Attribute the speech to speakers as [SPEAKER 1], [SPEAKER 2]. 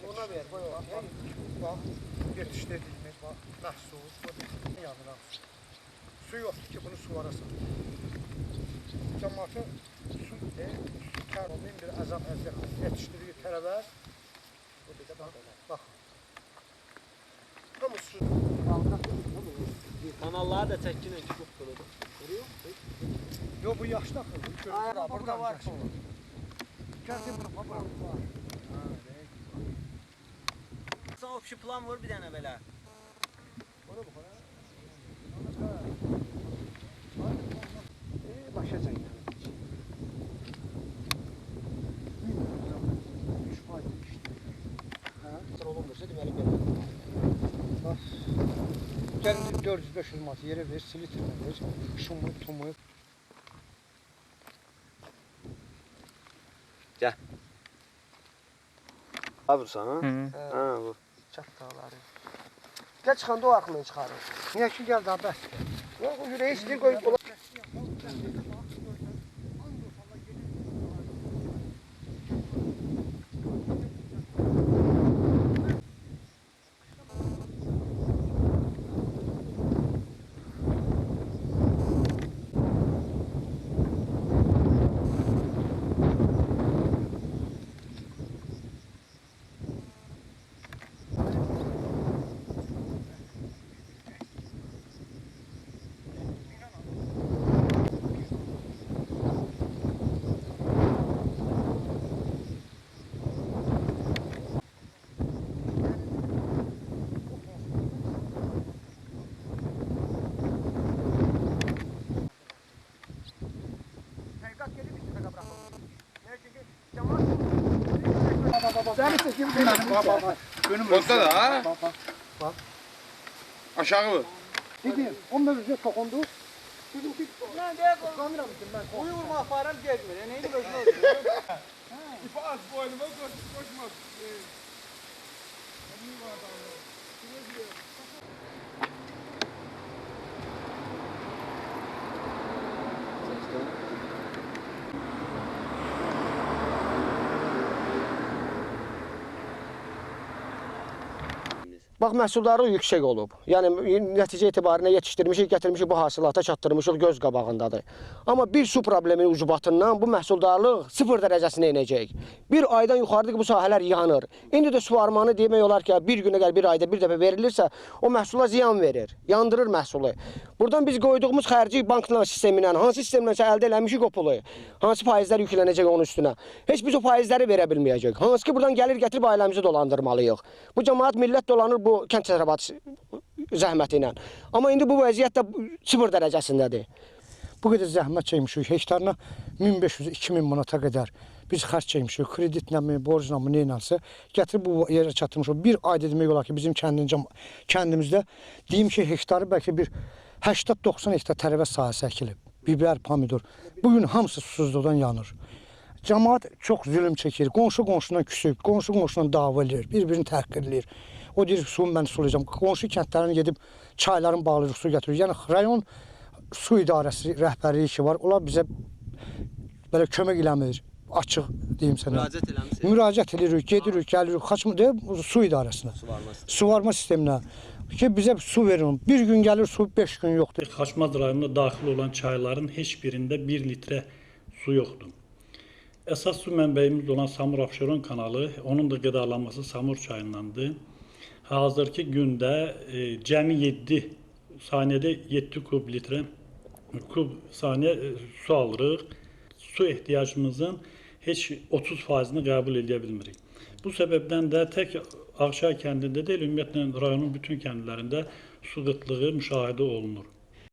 [SPEAKER 1] Ona ver, koy o. Bak, yetiştirdiğimiz bak, məhsul, yanıram. Su yoktur ki bunu suvarasın. Cəmaatın su kərmin bir əzab əziyyət yetişdirdiyi tərəvəz. Bak. Tam su.
[SPEAKER 2] Kanalları da çəkkinə çıxıb durur. Görüyor musun?
[SPEAKER 1] Yo bu yaşlı akıllı.
[SPEAKER 2] Aynen burada var.
[SPEAKER 1] Gəldi bunu baba.
[SPEAKER 2] Sana o plan var bir dənə belə.
[SPEAKER 1] Ona bax. Başa çək. Olmursa deməli belə. Bax. Gəlin 400-500 manat yerə ver, silitrinə ver, şumu, tumu.
[SPEAKER 2] Gəl. Abırsan ha? Ha bu.
[SPEAKER 1] Çatdaları. Gəl çıxanda o axılını çıxarır. Niyə ki gəl daha bəs. Yox, o yüreği istəyir qoyub ola.
[SPEAKER 3] Orada da ha?
[SPEAKER 1] Bak.
[SPEAKER 3] Aşağı mı?
[SPEAKER 1] Dedim, onlar üzerine tokundu. Dedim ki,
[SPEAKER 2] Lan deyək o.
[SPEAKER 1] kamera mısın ben?
[SPEAKER 2] Uyu vurma aparam gezmir. Neydi özünü öldürür?
[SPEAKER 3] Az boynuma koşmaz.
[SPEAKER 1] Bax, məhsuldarlıq yüksək olub. Yəni, nəticə etibarına yetişdirmişik, gətirmişik, bu hasilata çatdırmışıq, göz qabağındadır. Amma bir su probleminin ucubatından bu məhsuldarlıq 0 dərəcəsinə inəcək. Bir aydan yuxarıdır ki, bu sahələr yanır. İndi də suvarmanı demək olar ki, bir günə gəl, bir ayda bir dəfə verilirsə, o məhsula ziyan verir, yandırır məhsulu. Buradan biz qoyduğumuz xərci bankla sistemindən, hansı sistemlənsə əldə eləmişik o pulu, hansı faizlər yüklənəcək onun üstünə. Heç biz o faizləri verə bilməyəcək. Hansı ki, buradan gəlir gətirib ailəmizi dolandırmalıyıq. Bu cəmaat millət dolanır bu kənd təsərrüfatı zəhməti ilə. Amma indi bu vəziyyət də 0 dərəcəsindədir. Bu qədər zəhmət çəkmişik, hektarına 1500-2000 manata qədər biz xərc çəkmişik, kreditlə mi, borcla mı, neynəsə gətirib bu yerə çatdırmışıq. Bir ayda demək olar ki, bizim kəndimizdə deyim ki, hektarı bəlkə bir 80-90 hektar tərəvəz sahəsi əkilib. Biber, pomidor. Bugün hamısı susuzluqdan yanır. Cəmaat çox zülüm çəkir, qonşu qonşundan küsüb, qonşu qonşundan dava edir, bir-birini təhqir edir. O deyir, suyu mən sulayacağım. Qonşu kəndlərini gedib çayların bağlayırıq, su gətirir. Yəni, rayon su idarəsi rəhbərliyi ki var, onlar bizə belə kömək eləmir, açıq deyim sənə.
[SPEAKER 2] Müraciət eləmişsiniz.
[SPEAKER 1] Müraciət edirik, gedirik, gəlirik, kaçmı deyib, su idarəsinə, suvarma sisteminə ki, bizə su verin. Bir gün gəlir su, 5 gün yoxdur.
[SPEAKER 4] Xaçmaz rayonuna daxil olan çayların heç birində 1 litrə su yoxdur. Əsas su mənbəyimiz olan Samur-Abşeron kanalı, onun da qidalanması Samur çayındandır. Hazırki gündə cəmi 7 saniyədə 7 kub saniyə su alırıq. Su ehtiyacımızın heç 30%-ni qəbul edə bilmirik. Bu səbəbdən də tək Ağşay kəndində deyil, ümumiyyətlə rayonun bütün kəndlərində su qıtlığı müşahidə olunur.